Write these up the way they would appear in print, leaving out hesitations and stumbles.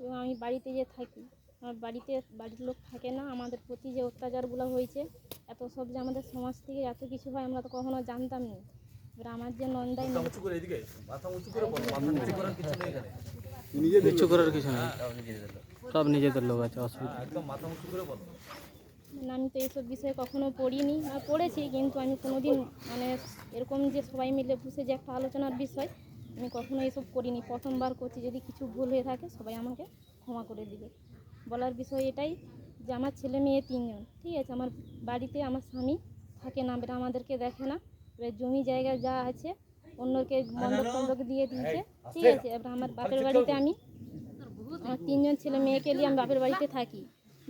এবং আমি বাড়িতে যে থাকি, আমার বাড়ির লোক থাকে না। আমাদের প্রতি যে অত্যাচারগুলো হয়েছে, এত সব যে আমাদের সমাজ থেকে এত কিছু হয় আমরা তো কখনো জানতাম না। এবার আমার যে নন্দাই কিছু করার কিছু নেই, সব নিজেদের লোক আছে, অসুবিধা। মানে আমি তো এইসব বিষয়ে কখনো পড়িনি, পড়েছি কিন্তু আমি কোনোদিন মানে এরকম যে সবাই মিলে বসে যে একটা আলোচনার বিষয় আমি কখনো এইসব করিনি, প্রথমবার করছি। যদি কিছু ভুল হয়ে থাকে সবাই আমাকে ক্ষমা করে দিবে। বলার বিষয় এটাই যে আমার ছেলে মেয়ে 3 জন, ঠিক আছে। আমার বাড়িতে আমার স্বামী থাকে না, এবার আমাদেরকে দেখে না। এবার জমি জায়গা যা আছে অন্যকে বন্ধক দিয়ে দিয়েছে, ঠিক আছে। এবার আমার বাপের বাড়িতে আমার 3 জন ছেলে মেয়েকে নিয়ে আমি বাপের বাড়িতে থাকি।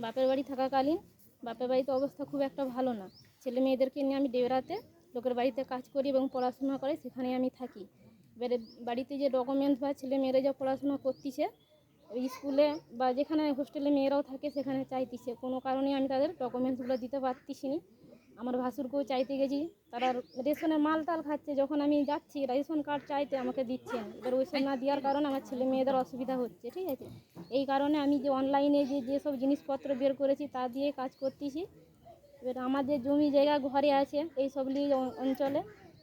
বাপের বাড়ি থাকাকালীন বাপের বাড়িতে অবস্থা খুব একটা ভালো না। ছেলে মেয়েদেরকে নিয়ে আমি ডেবরাতে লোকের বাড়িতে কাজ করি এবং পড়াশোনা করে সেখানে আমি থাকি। এবারে বাড়িতে যে ডকুমেন্টস বা ছেলে মেয়েরা যা পড়াশোনা করতেছে ওই স্কুলে বা যেখানে হোস্টেলে মেয়েরাও থাকে সেখানে চাইতেছে, কোনো কারণে আমি তাদের ডকুমেন্টসগুলো দিতে পারতেছি না। আমার ভাসুরকেও চাইতে গেছি, তারা রেশনের মাল টাল খাচ্ছে, যখন আমি যাচ্ছি রেশন কার্ড চাইতে আমাকে দিচ্ছে না। এবার ওইসব না দেওয়ার কারণে আমার ছেলে মেয়েদের অসুবিধা হচ্ছে, ঠিক আছে। এই কারণে আমি যে অনলাইনে যেসব জিনিসপত্র বের করেছি তা দিয়ে কাজ করতেছি। এবার আমাদের জমি জায়গা ঘরে আছে এইসব নিয়ে অঞ্চলে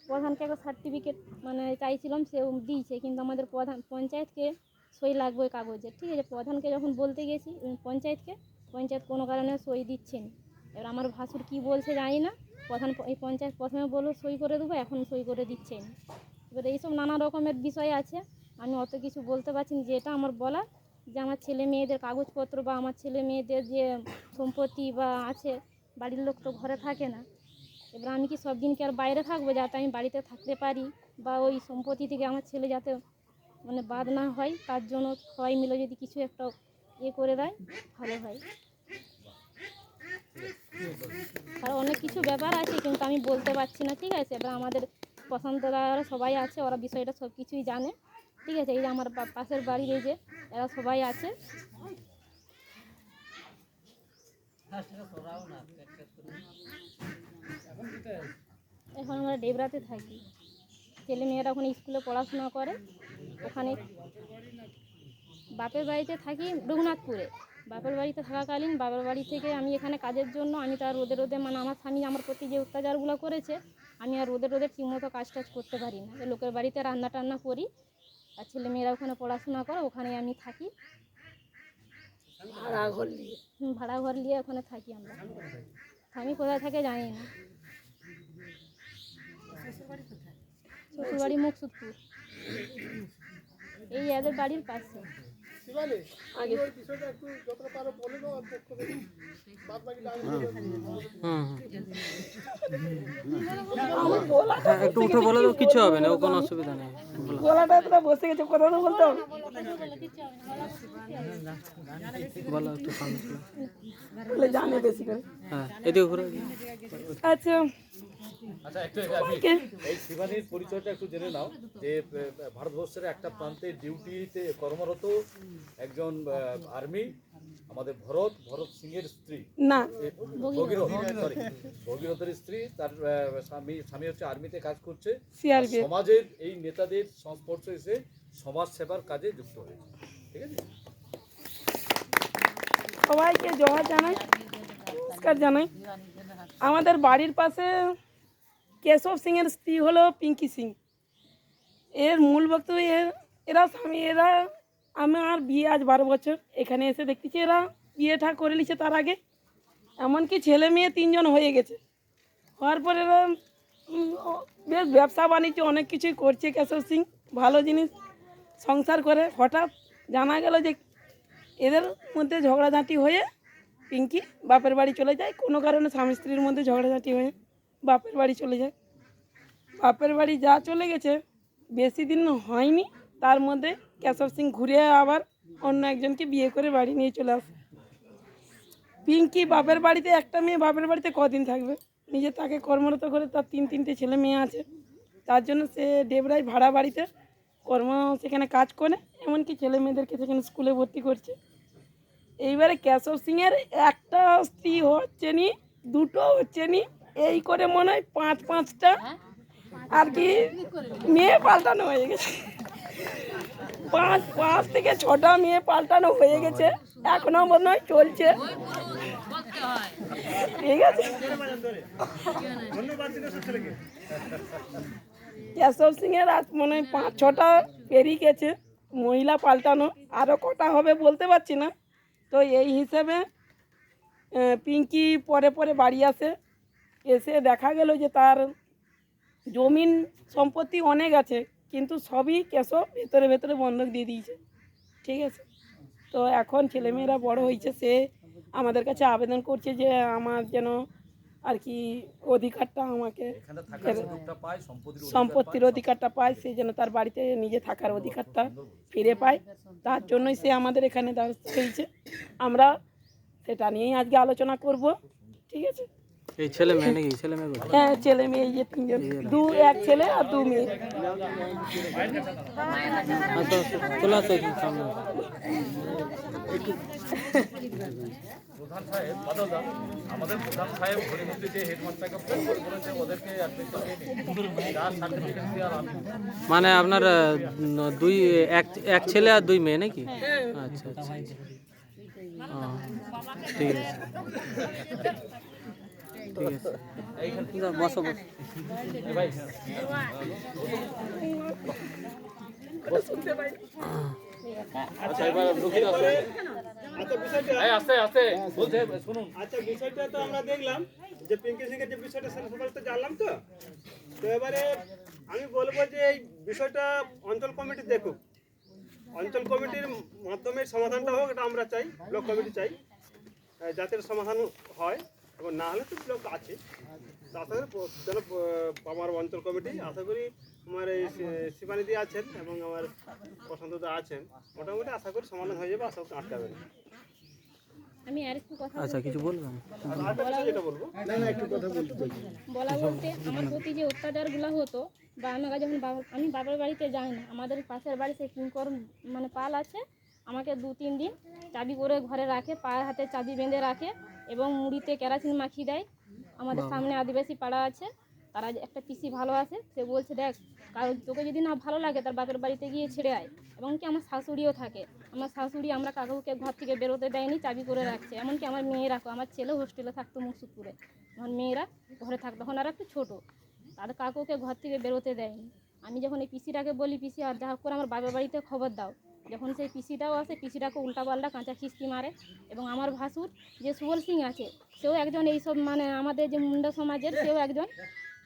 প্রধানকে একটা সার্টিফিকেট মানে চাইছিলাম, সে দিয়েছে, কিন্তু আমাদের পঞ্চায়েতকে সই লাগবে ওই কাগজে, ঠিক আছে। প্রধানকে যখন বলতে গেছি পঞ্চায়েত কোনো কারণে সই দিচ্ছে না। এবার আমার ভাসুর কি বলছে জানি না, এই পঞ্চায়েত প্রথমে বললো সই করে দেবো, এখন সই করে দিচ্ছে না। এবার এইসব নানা রকমের বিষয় আছে, আমি অত কিছু বলতে পারছি না। যে এটা আমার বলা যে আমার ছেলে মেয়েদের কাগজপত্র বা আমার ছেলে মেয়েদের যে সম্পত্তি বা আছে, বাড়ির লোক তো ঘরে থাকে না। এবার আমি কি সব দিন কি আর বাইরে থাকবো যাতে আমি বাড়িতে থাকতে পারি বা ওই সম্পত্তি থেকে আমার ছেলে যাতে মানে বাদ না হয়, তার জন্য সবাই মিলে যদি কিছু একটা করে দেয় ভালো হয়। আর অনেক কিছু ব্যাপার আছে কিন্তু আমি বলতে পারছি না, ঠিক আছে। এবার আমাদের পছন্দরা সবাই আছে, ওরা বিষয়টা সব কিছুই জানে, ঠিক আছে। এই যে আমার পাশের বাড়ির এই যে এরা সবাই আছে। এখন আমরা ডেবরাতে থাকি, ছেলে মেয়েরা ওখানে স্কুলে পড়াশোনা করে। ওখানে বাপের বাড়িতে থাকি রঘুনাথপুরে। বাপের বাড়িতে থাকাকালীন বাপের বাড়ি থেকে আমি এখানে কাজের জন্য আমি তার রোদে মানে আমার স্বামী আমার প্রতি যে অত্যাচারগুলো করেছে আমি আর রোদে ঠিকমতো কাজ টাজ করতে পারি না। লোকের বাড়িতে রান্না টান্না করি আর ছেলে মেয়েরা ওখানে পড়াশোনা করে, ওখানে আমি থাকি ভাড়া ঘর নিয়ে ওখানে থাকি আমরা। স্বামী কোথায় থাকে জানি না। শ্বশুরবাড়ি মুকসুদপুর, এই এদের বাড়ির পাশে। একটু উঠে বলে দাও, কিছু হবে না, কোনো অসুবিধা নেই। বসে গেছে, কথা তো বলতে হবে। বলো একটু সামনে জানে বেশি করে। হ্যাঁ, এদিকে ঘুরে। আচ্ছা এই শিবানীর পরিচয়টা একটু জেনে নাও। যে ভারতবর্ষের একটা প্রান্তে ডিউটিতে কর্মরত একজন আর্মি, আমাদের ভরত সিং এর স্ত্রী, না ভগীরথের স্ত্রী। তার স্বামী হচ্ছে আর্মিতে কাজ করছে, সিআরপি সমাজের এই নেতাদের সংস্পর্শে এসে সমাজ সেবার কাজে যুক্ত হয়েছে, ঠিক আছে। সবাইকে জোহার জানাই, নমস্কার জানাই। আমাদের বাড়ির পাশে কেশব সিংয়ের স্ত্রী হলো পিঙ্কি সিং। এর মূল বক্তব্য এরা স্বামী এরা আমার বিয়ে আজ 12 বছর, এখানে এসে দেখতেছি এরা বিয়েটা করে নিচ্ছে তার আগে। এমনকি ছেলে মেয়ে 3 জন হয়ে গেছে। হওয়ার পর এরা বেশ ব্যবসা বাণিজ্য অনেক কিছুই করছে। কেশব সিং ভালো জিনিস সংসার করে। হঠাৎ জানা গেল যে এদের মধ্যে ঝগড়াঝাঁটি হয়ে পিঙ্কি বাপের বাড়ি চলে যায়। কোনো কারণে স্বামী স্ত্রীর মধ্যে ঝগড়াঝাঁটি হয়ে বাপের বাড়ি চলে যায়। বাপের বাড়ি যা চলে গেছে বেশি দিন হয়নি, তার মধ্যে কেশব সিং ঘুরে আবার অন্য একজনকে বিয়ে করে বাড়ি নিয়ে চলে আসে। পিঙ্কি বাপের বাড়িতে একটা মেয়ে বাপের বাড়িতে কদিন থাকবে, নিজে তাকে কর্মরত করে তার 3-3টে ছেলে মেয়ে আছে। তার জন্য সে ডেবরায় ভাড়া বাড়িতে সেখানে কাজ করে, এমনকি ছেলে মেয়েদেরকে সেখানে স্কুলে ভর্তি করছে। এইবারে কেশব সিংয়ের একটা স্ত্রী হচ্ছে নি, 2টো হচ্ছে নি, এই করে মনে হয় 5-5টা আর কি মেয়ে পাল্টানো হয়ে গেছে। পাঁচ থেকে 6টা মেয়ে পাল্টানো হয়ে গেছে, এখনো মনে হয় চলছে। ঠিক আছে, কেশব সিং এর আজ মনে হয় 5-6টা পেরিয়ে গেছে মহিলা পাল্টানো, আরও কটা হবে বলতে পারছি না। তো এই হিসেবে পিঙ্কি পরে পরে বাড়ি আসে, এসে দেখা গেল যে তার জমিন সম্পত্তি অনেক আছে, কিন্তু সবই কেশব ভেতরে ভেতরে বন্ধক দিয়ে দিয়েছে। ঠিক আছে, তো এখন ছেলেমেয়েরা বড় হয়েছে, সে আমাদের কাছে আবেদন করছে যে আমার যেন আর কি অধিকারটা আমাকে এখানে থাকার সুযোগটা পায়, সম্পত্তির অধিকারটা পায়, সে যেন তার বাড়িতে নিজে থাকার অধিকারটা ফিরে পায়। তার জন্যই সে আমাদের এখানে দ্বারস্থ হয়েছে। আমরা সেটা নিয়েই আজকে আলোচনা করব। ঠিক আছে, এই ছেলে মেয়ে নাকি ছেলে মেয়ে বলছে? হ্যাঁ, ছেলে মেয়ে এই যে 3জন, এক ছেলে আর 2 মেয়ে। আচ্ছা চলে আসো এখানে সামনে। প্রধান সাহেব বাদলদা, আমাদের প্রধান সাহেব হরিমন্দির যে হেডমাস্টারকে ফোন করে বলেছে ওদেরকে অ্যাডমিশন নিয়ে যার সার্টিফিকেট দিয়ে আর আমি মানে আপনার এক ছেলে আর 2 মেয়ে নাকি? আচ্ছা আচ্ছা, ও, ঠিক আছে ঠিক আছে, এইখানে বসো বসো। ভাই আচ্ছা এবার রুগী আছে। এই আস্তে আস্তে বলছে শুনুন। আচ্ছা, বিষয়টা তো আমরা দেখলাম যে পিঙ্কি সিং এর যে বিষয়টা সেটা সকাল তো জানলাম। তো এবারে আমি বলবো যে এই বিষয়টা অঞ্চল কমিটি দেখুক, অঞ্চল কমিটির মাধ্যমে সমাধানটা হোক, এটা আমরা চাই। ব্লক কমিটি চাই যাতে সমাধান হয়, এবং না হলে তো ব্লক আছে। তো আশা করি যেন আমার অঞ্চল কমিটি, আশা করি আমার এই শিবানিদি আছেন এবং আমার প্রশান্তদা আছেন, মোটামুটি আশা করি সমাধান হয়ে যাবে, আশা করি আটকাবে না। আমি আর একটু কথা আচ্ছা কিছু বলবেন? আর আরেকটা বিষয় যেটা বলবো, বলা বলতে আমার প্রতি যে অত্যাচারগুলো হতো, বা আমাকে যখন আমি বাবার বাড়িতে যাই না, আমাদের পাশের বাড়িতে কিঙ্কর মানে পাল আছে, আমাকে 2-3 দিন চাবি করে ঘরে রাখে, পায়ের হাতে চাবি বেঁধে রাখে এবং মুড়িতে কেরাসিন মাখিয়ে দেয়। আমাদের সামনে আদিবাসী পাড়া আছে, তারা একটা পিসি ভালো আছে, সে বলছে দেখ তোকে যদি না ভালো লাগে তার বাপের বাড়িতে গিয়ে ছেড়ে আয়। এবং কি আমার শাশুড়িও থাকে, আমার শাশুড়ি আমরা কাকুকে ঘর থেকে বেরোতে দেয়নি, চাবি করে রাখছে। এমনকি আমার মেয়েরাও, আমার ছেলে হোস্টেলে থাকতো মুর্শিদপুরে, আমার মেয়েরা ঘরে থাকতো, তখন আর একটু ছোটো, তাদের কাকুকে ঘর থেকে বেরোতে দেয়নি। আমি যখন এই পিসিটাকে বলি পিসি আর যা হোক করে আমার বাবার বাড়িতে খবর দাও, যখন সেই পিসিটাও আসে, পিসিটাকে উল্টাপাল্টা কাঁচা খিস্তি মারে। এবং আমার ভাসুর যে সুবল সিং আছে, সেও একজন এইসব মানে আমাদের যে মুন্ডা সমাজের, সেও একজন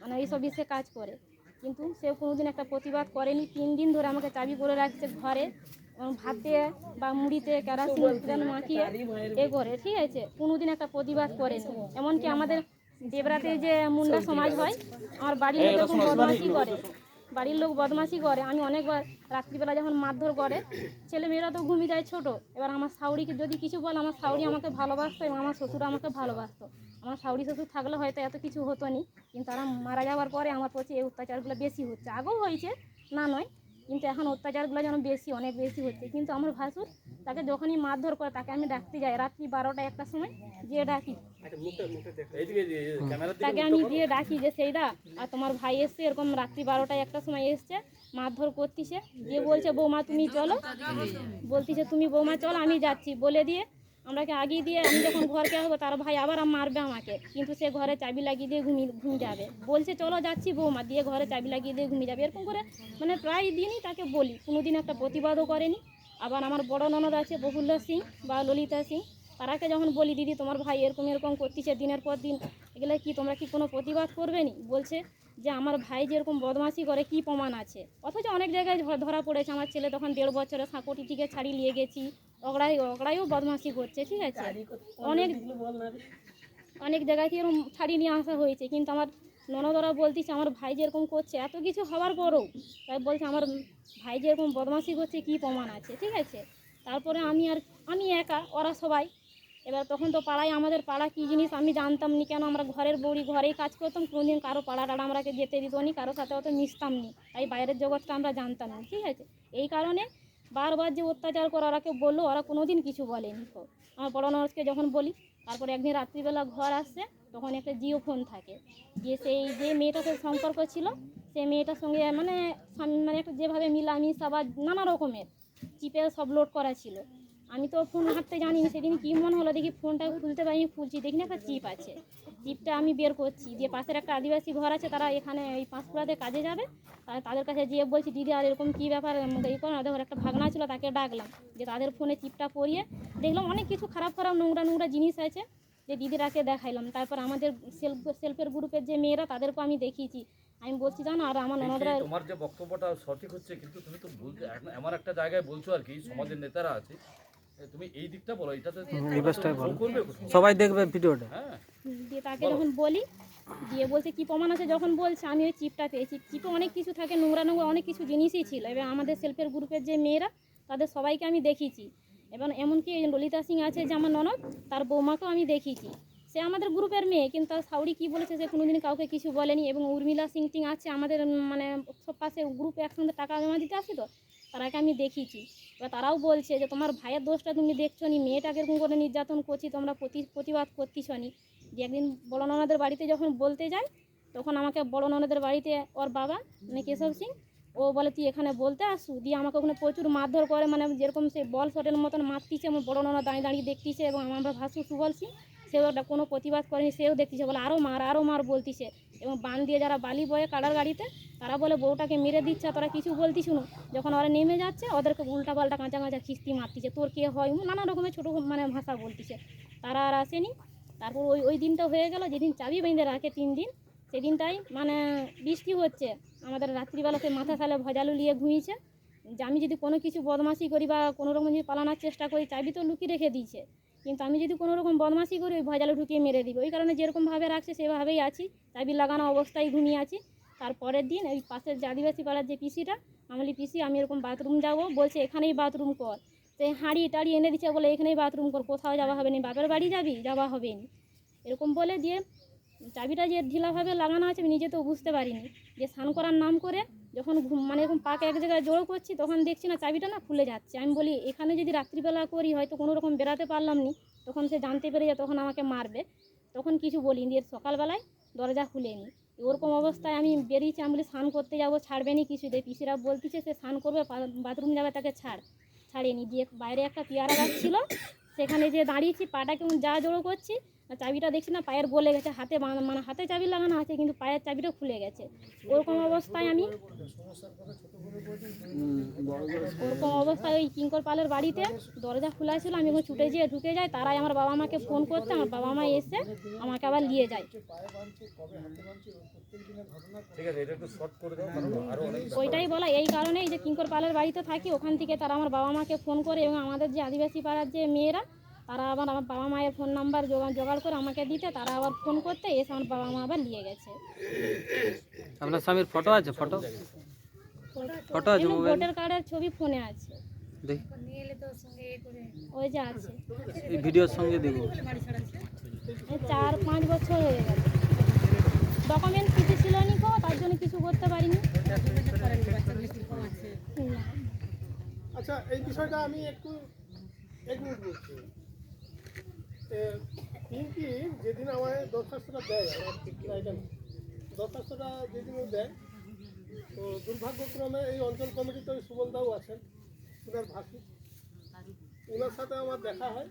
মানে এইসব বিষয়ে কাজ করে, কিন্তু সেও কোনোদিন একটা প্রতিবাদ করেনি। 3 দিন ধরে আমাকে চাবি করে রাখছে ঘরে, ভাতে বা মুড়িতে কেরাসিন মাখিয়ে এ করে। ঠিক আছে, কোনোদিন একটা প্রতিবাদ করেনি। এমনকি আমাদের দেবরাতে যে মুন্ডা সমাজ হয়, আমার বাড়ির লোক এরকম বদমাশি করে, বাড়ির লোক বদমাশি করে। আমি অনেকবার রাত্রিবেলা যখন মারধর করে, ছেলেমেয়েরা তো ঘুমিয়ে যায় ছোটো, এবার আমার শাশুড়িকে যদি কিছু বলে, আমার শাশুড়ি আমাকে ভালোবাসতো এবং আমার শ্বশুর আমাকে ভালোবাসতো। আমার শাশুড়ি শ্বশুর থাকলে হয়তো এত কিছু হতো না, কিন্তু তারা মারা যাওয়ার পরে আমার প্রতি এই অত্যাচারগুলো বেশি হচ্ছে। আগেও হয়েছে, না নয়, কিন্তু এখন অত্যাচারগুলো যেন বেশি, অনেক বেশি হচ্ছে। কিন্তু আমার ভাসুর তাকে যখনই মারধর করে, তাকে আমি ডাকতে যাই রাত্রি 12টা-1টার সময়, গিয়ে ডাকি, এইদিকে ক্যামেরার দিকে তাকে আমি গিয়ে ডাকি যে সেইদা আর তোমার ভাই এসছে, এরকম রাত্রি 12টা-1টার সময় এসছে, মারধর করতিছে। দিয়ে বলছে বৌমা তুমি চলো, বলতিছে তুমি বৌমা চলো আমি যাচ্ছি, বলে দিয়ে আমরাকে আগিয়ে দিয়ে আমি যখন ঘরকে আসবো, তার ভাই আবার মারবে আমাকে, কিন্তু সে ঘরে চাবি লাগিয়ে দিয়ে ঘুমিয়ে যাবে। বলছে চলো যাচ্ছি বৌমা, দিয়ে ঘরে চাবি লাগিয়ে দিয়ে ঘুমিয়ে যাবে। এরকম করে মানে প্রায় দিনই তাকে বলি, কোনোদিন একটা প্রতিবাদও করেনি। আবার আমার বড় ননদ আছে প্রফুল্ল সিং বা ললিতা সিং, তারাকে যখন বলি দিদি তোমার ভাই এরকম এরকম করতেছে দিনের পর দিন, এগুলো কি তোমরা কি কোনো প্রতিবাদ করবে নি? বলছে যে আমার ভাই যেরকম বদমাশি করে কি প্রমাণ আছে? অথচ অনেক জায়গায় ধরা পড়েছে। আমার ছেলে তখন 1.5 বছরের সাঁকোটি থেকে ছাড়িয়ে নিয়ে গেছি, ওগড়াইও বদমাশি করছে। ঠিক আছে, অনেক জায়গায় কি এরকম ছাড়িয়ে নিয়ে আসা হয়েছে, কিন্তু আমার ননদরা বলতেছে আমার ভাই যেরকম করছে, এত কিছু হওয়ার পরেও তাই বলছে আমার ভাই যেরকম বদমাশি করছে কি প্রমাণ আছে? ঠিক আছে, তারপরে আমি একা, ওরা সবাই। এবার তখন তো পাড়ায়, আমাদের পাড়া কী জিনিস আমি জানতাম নি, কেন আমরা ঘরের বউরি ঘরেই কাজ করতাম, কোনোদিন কারো পাড়া টাড়া আমরাকে যেতে দিত নি, কারোর সাথে অত মিশতাম নি, তাই বাইরের জগৎটা আমরা জানতাম না। ঠিক আছে, এই কারণে বারবার যে অত্যাচার করে ওরাকে বললো, ওরা কোনো দিন কিছু বলেনি। তো আমার বড় ননদকে যখন বলি, তারপরে একদিন রাত্রিবেলা ঘর আসছে, তখন একটা জিও ফোন থাকে, যে সেই যে মেয়েটার সাথে সম্পর্ক ছিল, সেই মেয়েটার সঙ্গে মানে একটা যেভাবে মিলামিশা বা নানা রকমের চিপে সব লোড করা ছিল। আমি তো ফোন হাঁটতে জানিনি, সেদিন কি মনে হলো দেখি ফোনটা খুলতে পারিনি, খুলছি দেখি না একটা চিপ আছে। চিপটা আমি বের করছি, দিয়ে পাশের একটা আদিবাসী ঘর আছে, তারা এখানে এই পাঁশকুড়াতে কাজে যাবে, তাদের কাছে গিয়ে বলছি দিদি আর এরকম কী ব্যাপার এই করো না, দেখো একটা ভাগনা ছিল তাকে ডাকলাম, যে তাদের ফোনে চিপটা পরিয়ে দেখলাম অনেক কিছু খারাপ খারাপ নোংরা জিনিস আছে, যে দিদিরাকে দেখাইলাম। তারপর আমাদের সেলফের গ্রুপের যে মেয়েরা তাদেরকেও আমি দেখিয়েছি। আমি বলছি জানো, আর আমার ননদরা তোমার যে বক্তব্যটা সঠিক হচ্ছে, কিন্তু তুমি তো বলতে এমন একটা জায়গায় বলছো আর কি, সমাজের নেতারা আছে, তুমি এই দিকটা বলো, এটাতে এই পাশটাই বলো, করবে কোথায়? সবাই দেখবে ভিডিওটা। হ্যাঁ, দিয়ে তাকে যখন বলি, দিয়ে বলছে কি প্রমাণ আছে, যখন বলছে আমি ওই চিপটা পেয়েছি। চিপে অনেক কিছু থাকে, নোংরা অনেক কিছু জিনিসই ছিল। এবার আমাদের সেলফের গ্রুপের যে মেয়েরা তাদের সবাইকে আমি দেখিয়েছি। এবং এমনকি ললিতা সিং আছে যে আমার ননদ, তার বৌমাকেও আমি দেখিয়েছি। সে আমাদের গ্রুপের মেয়ে, কিন্তু তার সাউরি কী বলেছে সে কোনোদিন কাউকে কিছু বলেনি। এবং উর্মিলা সিং টিং আছে আমাদের মানে সব পাশে গ্রুপে একসঙ্গে টাকা জমা দিতে আসি তো, তারাকে আমি দেখিয়েছি। এবার তারাও বলছে যে তোমার ভাইয়ের দোষটা তুমি দেখছো নি, মেয়েটাকে এরকম করে নির্যাতন করছি, তোমরা প্রতিবাদ করতেছ নি। যে একদিন বড় ননদের বাড়িতে যখন বলতে যাই, তখন আমাকে বড় ননদের বাড়িতে ওর বাবা মানে কেশব সিং, ও বলে তুই এখানে বলতে আসু, দিয়ে আমাকে ওখানে প্রচুর মারধর করে, মানে যেরকম সে বল শটের মতন মারতিছে। আমার বড় ননদ দাঁড়িয়ে দাঁড়িয়ে দেখতিছে, এবং আমার ভাসু সুবল সিং সেও একটা কোনো প্রতিবাদ করেনি, সেও দেখতিছে, বলে আরও মার বলতিছে। এবং বান দিয়ে যারা বালি বয়ে কালার গাড়িতে, তারা বলে বউটাকে মেরে দিচ্ছে, তোরা কিছু বলতিস না। যখন ওরা নেমে যাচ্ছে, ওদেরকে উল্টা পাল্টা কাঁচা খিস্তি মারতিছে, তোর কে হয়, নানা রকমের ছোটো মানে ভাষা বলতিছে। তারা আর আসেনি। তারপর ওই দিনটা হয়ে গেল, যেদিন চাবি বেঁধে রাখে 3 দিন, সেদিনটাই মানে বৃষ্টি হচ্ছে, আমাদের রাত্রিবেলা সে মাথা সালে ভজালু নিয়ে ঘুমিয়েছে, যে আমি যদি কোনো কিছু বদমাশি করি বা কোনো রকম যদি পালানোর চেষ্টা করি, চাবি তো লুকিয়ে রেখে দিয়েছে, কিন্তু আমি যদি কোনো রকম বদমাশি করি ওই ভজালু ঢুকিয়ে মেরে দিবে। ওই কারণে যেরকমভাবে রাখছে সেভাবেই আছি, চাবি লাগানো অবস্থায় ঘুমিয়ে আছি। তারপরের দিন এই পাশের যে আদিবাসী পাড়ার যে পিসিটা, আমি বলি পিসি আমি এরকম বাথরুম যাবো, বলছে এখানেই বাথরুম কর। সেই হাঁড়ি টাড়ি এনে দিচ্ছে, বলে এখানেই বাথরুম কর, কোথাও যাওয়া হবে না, বাপের বাড়ি যাওয়া হবে না, এরকম বলে দিয়ে চাবিটা যে ঢিলাভাবে লাগানো আছে আমি নিজে তো বুঝতে পারিনি। যে স্নান করার নাম করে যখন মানে এরকম পাকে এক জায়গায় জড়ো করছি, তখন দেখছি না চাবিটা না খুলে যাচ্ছে। আমি বলি এখানে যদি রাত্রিবেলা করি হয়তো কোনো রকম বেরাতে পারলাম নি, তখন সে জানতে পেরে যায়, তখন আমাকে মারবে। তখন কিছু বলিনি, দিয়ে সকালবেলায় দরজা খুলেনি। ওরকম অবস্থায় আমি বেরিয়েছি, আমি বলি স্নান করতে যাবো, ছাড়বে নি কিছু। দিয়ে পিসিরা বলতেছে সে স্নান করবে, বাথরুম যাবে, তাকে ছাড়েনি। দিয়ে বাইরে একটা পেয়ারা গাছ ছিল, সেখানে যে দাঁড়িয়েছি, পাটা কেমন যা জড়ো করছি, চাবিটা দেখছি না পায়ের গলে গেছে, হাতে মানে হাতে চাবি লাগানো আছে, কিন্তু পায়ের চাবিটা খুলে গেছে। ওরকম অবস্থায় ওই কিঙ্কর পালের বাড়িতে দরজা খোলা ছিল, আমি ওখানে ছুটে যেয়ে ঢুকে যাই। তারাই আমার বাবা মাকে ফোন করতে, আমার বাবা মা এসে আমাকে আবার নিয়ে যায়। ঠিক আছে, এটা একটু শর্ট করে দাও, কারণ আরো অনেক ওইটাই বলা, এই কারণেই যে কিঙ্কর পালের বাড়িতে থাকি, ওখান থেকে তারা আমার বাবা মাকে ফোন করে, এবং আমাদের যে আদিবাসী পাড়ার যে মেয়েরা, তারা আবার আমার বাবা মায়ের ফোন নাম্বার জোগাড় করে আমাকে দিতে, তারা আবার ফোন করতে এসে আমার বাবা মা আবার নিয়ে গেছে। আপনার স্বামীর ফটো আছে? ফটো আছে মোবাইল? ভোটার কার্ডের ছবি ফোনে আছে, দেখি, ওই যে আছে। এই ভিডিওর সঙ্গে দেখি। 4-5 বছর হয়ে গেছে, ডকুমেন্ট কিছু ছিল নি গো, তার জন্য কিছু করতে পারিনি। না। আচ্ছা, এই বিষয়টা আমি একটু এগিয়ে বলছি। পিঙ্কি যেদিন আমার দরখাস্তটা দেয়, দরখাস্তটা যেদিন ও দেয়, তো দুর্ভাগ্যক্রমে এই অঞ্চল কমিটিতে ওই সুবলদাও আছেন, ওনার ভাসু, ওনার সাথে আমার দেখা হয়।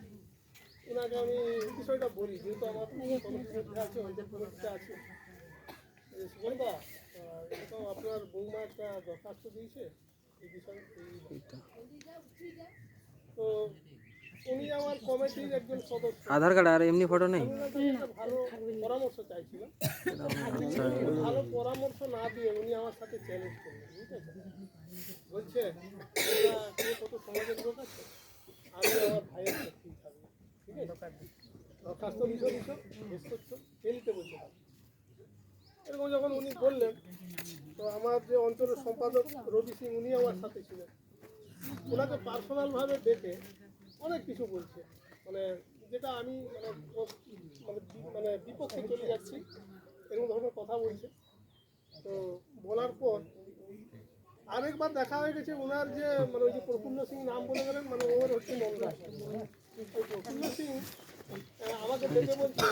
ওনাকে আমি বিষয়টা বলি, যেহেতু আমার কমিটিতে আছে, অঞ্চল কমিটিতে আছে, সুবলদা এটা তো আপনার বৌমা একটা দরখাস্ত দিয়েছে এই বিষয়ে। তো উনি আমার কমিটির একজন সদস্য, আধার কার্ড আর এমনি ফটো নেই? ভালো পরামর্শ চাইছিলাম। ভালো পরামর্শ না দিয়ে উনি আমার সাথে চ্যালেঞ্জ করলেন, বুঝেছেন? বলছে কত সমাজের লোক আছে, আমি আমার ভাইয়ের পক্ষেই থাকবো, ঠিক আছে, দরখাস্ত বিষয় শেষ করছো, ফেলতে বলছে। এরকম যখন উনি বললেন, তো আমার যে অঞ্চলের সম্পাদক রবি সিং, উনি আমার সাথে ছিলেন, ওনাকে পার্সোনালভাবে ডেকে অনেক কিছু বলছে, মানে যেটা আমি মানে বিপক্ষে চলে যাচ্ছি, এরকম ধরনের কথা বলছে। তো বলার পর আরেকবার দেখা হয়ে গেছে, ওনার যে মানে ওই যে প্রফুল্ল সিং নাম বলে গেলেন, মানে ওর হচ্ছে নন্দা। ওই প্রফুল্ল সিং আমাকে ডেকে বলছে,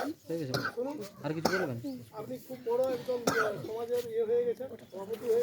শুনুন আর কিছু বলবেন? আপনি খুব বড় একদম সমাজের হয়ে গেছেন, সভাপতি হয়ে